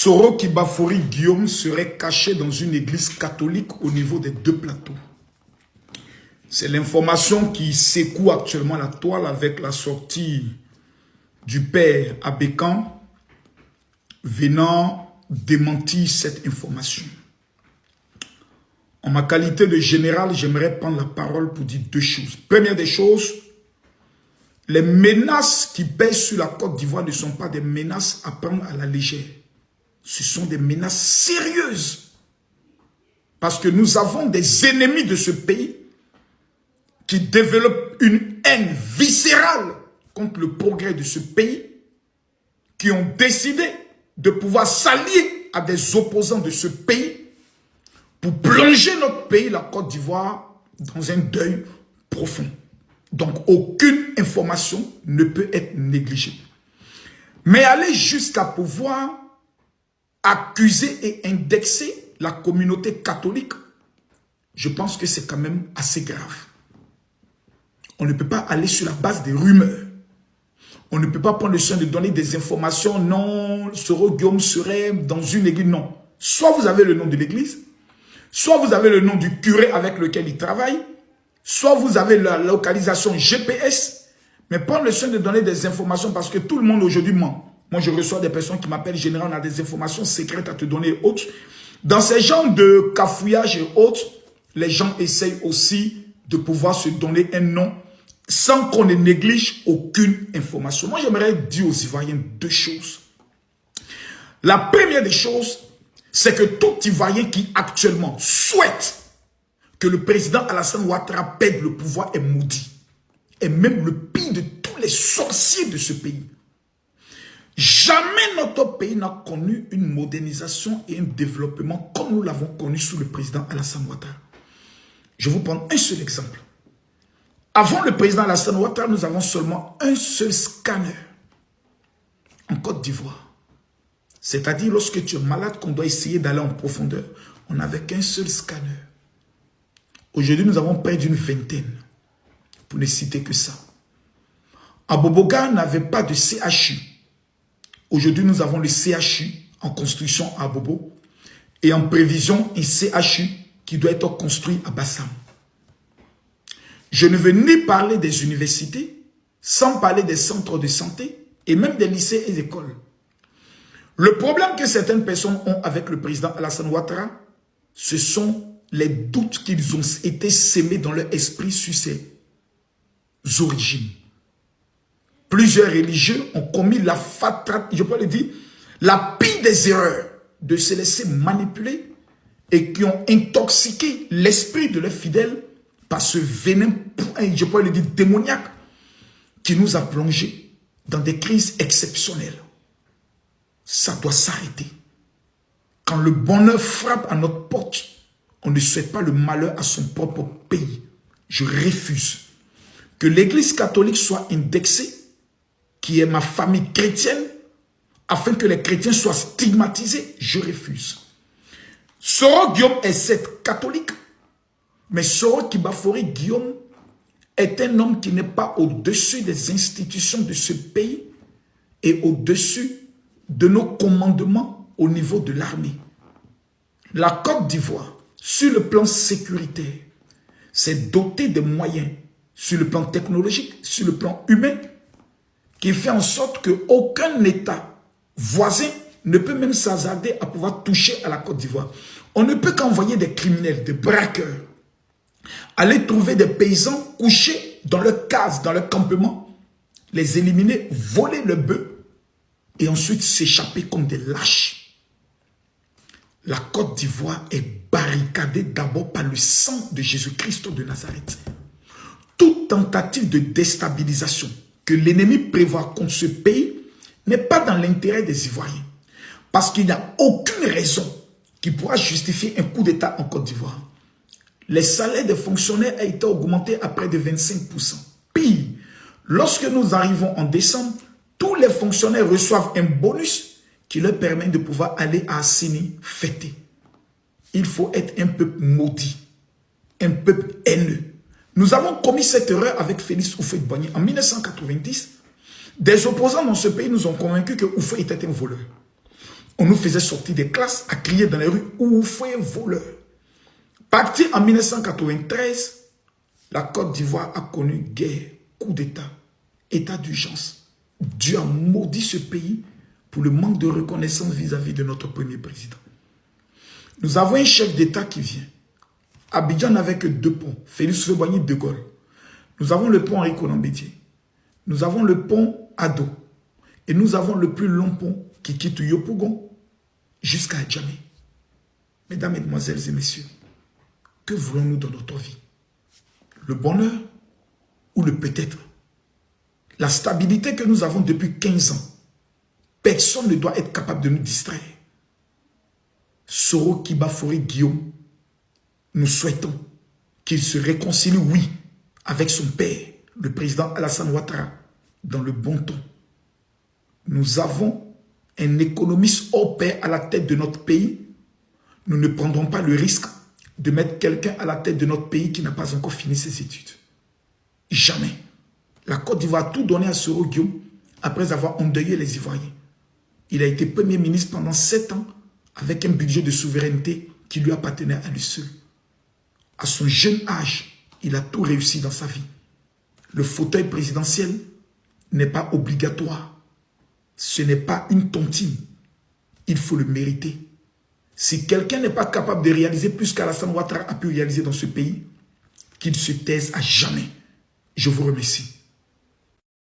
Soro Kibafori Guillaume serait caché dans une église catholique au niveau des deux plateaux. C'est l'information qui secoue actuellement la toile avec la sortie du père Abékan venant démentir cette information. En ma qualité de général, j'aimerais prendre la parole pour dire deux choses. Première des choses, les menaces qui pèsent sur la Côte d'Ivoire ne sont pas des menaces à prendre à la légère. Ce sont des menaces sérieuses. Parce que nous avons des ennemis de ce pays qui développent une haine viscérale contre le progrès de ce pays, qui ont décidé de pouvoir s'allier à des opposants de ce pays pour plonger notre pays, la Côte d'Ivoire, dans un deuil profond. Donc, aucune information ne peut être négligée. Mais aller jusqu'à pouvoir accuser et indexer la communauté catholique, je pense que c'est quand même assez grave. On ne peut pas aller sur la base des rumeurs. On ne peut pas prendre le soin de donner des informations. Non, Soro Guillaume serait dans une église. Non. Soit vous avez le nom de l'église, soit vous avez le nom du curé avec lequel il travaille, soit vous avez la localisation GPS, mais prendre le soin de donner des informations parce que tout le monde aujourd'hui ment. Moi, je reçois des personnes qui m'appellent général, on a des informations secrètes à te donner et autres. Dans ces genres de cafouillage et autres, les gens essayent aussi de pouvoir se donner un nom sans qu'on ne néglige aucune information. Moi, j'aimerais dire aux Ivoiriens deux choses. La première des choses, c'est que tout Ivoirien qui actuellement souhaite que le président Alassane Ouattara perde le pouvoir est maudit. Et même le pire de tous les sorciers de ce pays. Jamais notre pays n'a connu une modernisation et un développement comme nous l'avons connu sous le président Alassane Ouattara. Je vais vous prendre un seul exemple. Avant le président Alassane Ouattara, nous avons seulement un seul scanner en Côte d'Ivoire. C'est-à-dire lorsque tu es malade, qu'on doit essayer d'aller en profondeur, on n'avait qu'un seul scanner. Aujourd'hui, nous avons près d'une vingtaine, pour ne citer que ça. Aboboga n'avait pas de CHU. Aujourd'hui, nous avons le CHU en construction à Abobo et en prévision un CHU qui doit être construit à Bassam. Je ne veux ni parler des universités, sans parler des centres de santé et même des lycées et des écoles. Le problème que certaines personnes ont avec le président Alassane Ouattara, ce sont les doutes qu'ils ont été sémés dans leur esprit sur ses origines. Plusieurs religieux ont commis la fatale, je peux le dire, la pire des erreurs de se laisser manipuler et qui ont intoxiqué l'esprit de leurs fidèles par ce venin, je peux le dire, démoniaque qui nous a plongés dans des crises exceptionnelles. Ça doit s'arrêter. Quand le bonheur frappe à notre porte, on ne souhaite pas le malheur à son propre pays. Je refuse que l'église catholique soit indexée, qui est ma famille chrétienne, afin que les chrétiens soient stigmatisés. Je refuse. Soro Guillaume est cette catholique, mais Soro Kibafori Guillaume est un homme qui n'est pas au-dessus des institutions de ce pays et au-dessus de nos commandements au niveau de l'armée. La Côte d'Ivoire, sur le plan sécuritaire, s'est dotée de moyens sur le plan technologique, sur le plan humain, qui fait en sorte qu'aucun État voisin ne peut même s'hasarder à pouvoir toucher à la Côte d'Ivoire. On ne peut qu'envoyer des criminels, des braqueurs, aller trouver des paysans couchés dans leurs cases, dans leurs campements, les éliminer, voler le bœuf et ensuite s'échapper comme des lâches. La Côte d'Ivoire est barricadée d'abord par le sang de Jésus-Christ de Nazareth. Toute tentative de déstabilisation que l'ennemi prévoit contre ce pays n'est pas dans l'intérêt des Ivoiriens. Parce qu'il n'y a aucune raison qui pourra justifier un coup d'État en Côte d'Ivoire. Les salaires des fonctionnaires ont été augmentés à près de 25%. Pire, lorsque nous arrivons en décembre, tous les fonctionnaires reçoivent un bonus qui leur permet de pouvoir aller à Assini fêter. Il faut être un peuple maudit, un peuple haineux. Nous avons commis cette erreur avec Félix Houphouët-Boigny en 1990. Des opposants dans ce pays nous ont convaincus que Houphouët était un voleur. On nous faisait sortir des classes à crier dans les rues « Ouvrez voleur ». Parti en 1993, la Côte d'Ivoire a connu guerre, coup d'État, état d'urgence. Dieu a maudit ce pays pour le manque de reconnaissance vis-à-vis de notre premier président. Nous avons un chef d'État qui vient. Abidjan n'avait que 2 ponts, Félix Houphouët-Boigny de Gaulle. Nous avons le pont Henri Konan Bédié. Nous avons le pont Ado. Et nous avons le plus long pont qui quitte Yopougon jusqu'à Djamé. Mesdames, Mesdemoiselles et Messieurs, que voulons-nous dans notre vie? Le bonheur ou le peut-être? La stabilité que nous avons depuis 15 ans, personne ne doit être capable de nous distraire. Soro Kibafori Guillaume, nous souhaitons qu'il se réconcilie, oui, avec son père, le président Alassane Ouattara, dans le bon ton. Nous avons un économiste hors pair à la tête de notre pays. Nous ne prendrons pas le risque de mettre quelqu'un à la tête de notre pays qui n'a pas encore fini ses études. Jamais. La Côte d'Ivoire a tout donné à Soro Guillaume après avoir endeuillé les Ivoiriens. Il a été Premier ministre pendant 7 ans avec un budget de souveraineté qui lui appartenait à lui seul. À son jeune âge, il a tout réussi dans sa vie. Le fauteuil présidentiel n'est pas obligatoire. Ce n'est pas une tontine. Il faut le mériter. Si quelqu'un n'est pas capable de réaliser plus qu'Alassane Ouattara a pu réaliser dans ce pays, qu'il se taise à jamais. Je vous remercie.